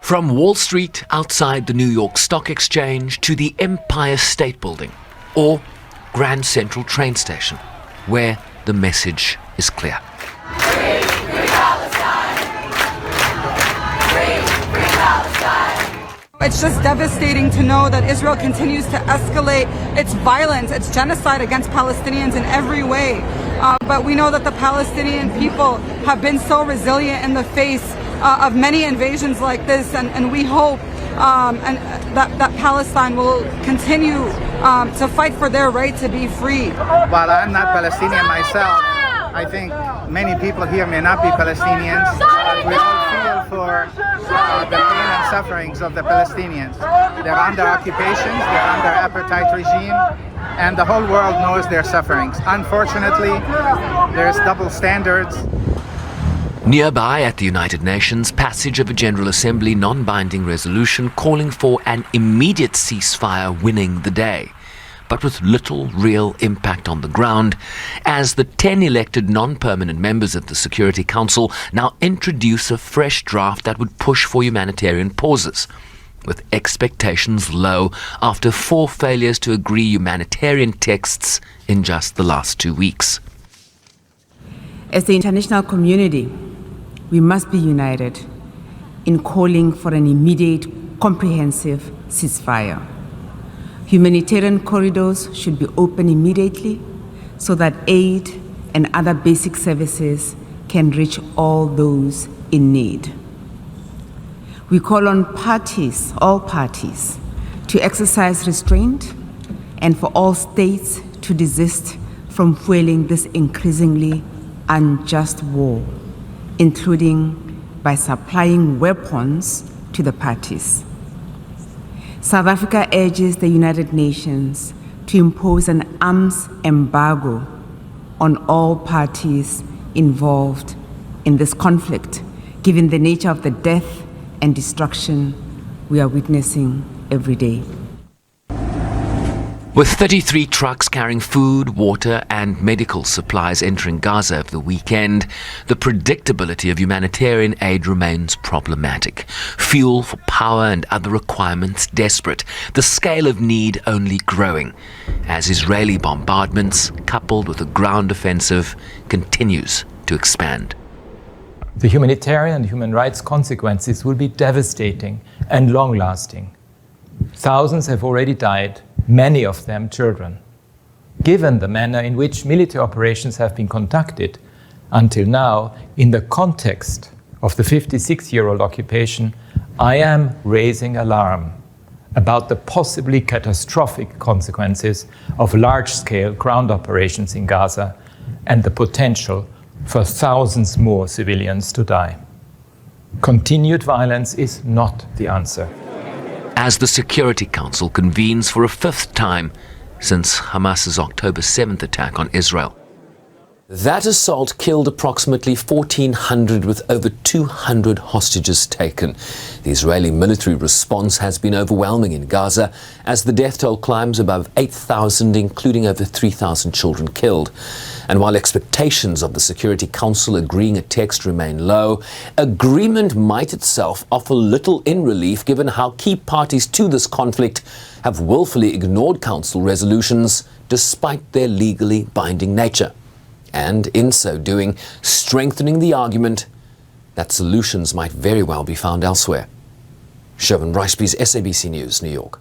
From Wall Street outside the New York Stock Exchange to the Empire State Building or Grand Central train station, where the message is clear. Free, free Palestine! Free, free Palestine! It's just devastating to know that Israel continues to escalate its violence, its genocide against Palestinians in every way. But we know that the Palestinian people have been so resilient in the face of many invasions like this, and we hope that Palestine will continue to fight for their right to be free. While I'm not Palestinian myself, I think many people here may not be Palestinians, but we all feel for the pain and sufferings of the Palestinians. They're under occupations, they're under apartheid regime, and the whole world knows their sufferings. Unfortunately, there's double standards. Nearby at the United Nations, passage of a General Assembly non-binding resolution calling for an immediate ceasefire winning the day, but with little real impact on the ground, as the 10 elected non-permanent members of the Security Council now introduce a fresh draft that would push for humanitarian pauses, with expectations low after 4 failures to agree humanitarian texts in just the last 2 weeks. As the international community, we must be united in calling for an immediate, comprehensive ceasefire. Humanitarian corridors should be open immediately so that aid and other basic services can reach all those in need. We call on all parties, to exercise restraint and for all states to desist from fueling this increasingly unjust war, including by supplying weapons to the parties. South Africa urges the United Nations to impose an arms embargo on all parties involved in this conflict, given the nature of the death and destruction we are witnessing every day. With 33 trucks carrying food, water and medical supplies entering Gaza over the weekend, the predictability of humanitarian aid remains problematic. Fuel for power and other requirements desperate, the scale of need only growing, as Israeli bombardments, coupled with a ground offensive, continues to expand. The humanitarian and human rights consequences will be devastating and long-lasting. Thousands have already died, many of them children. Given the manner in which military operations have been conducted until now, in the context of the 56-year-old occupation, I am raising alarm about the possibly catastrophic consequences of large-scale ground operations in Gaza and the potential for thousands more civilians to die. Continued violence is not the answer. As the Security Council convenes for a 5th time since Hamas's October 7th attack on Israel. That assault killed approximately 1,400 with over 200 hostages taken. The Israeli military response has been overwhelming in Gaza as the death toll climbs above 8,000, including over 3,000 children killed. And while expectations of the Security Council agreeing a text remain low, agreement might itself offer little in relief given how key parties to this conflict have willfully ignored Council resolutions despite their legally binding nature. And in so doing, strengthening the argument that solutions might very well be found elsewhere. Sherwin Riceby's SABC News, New York.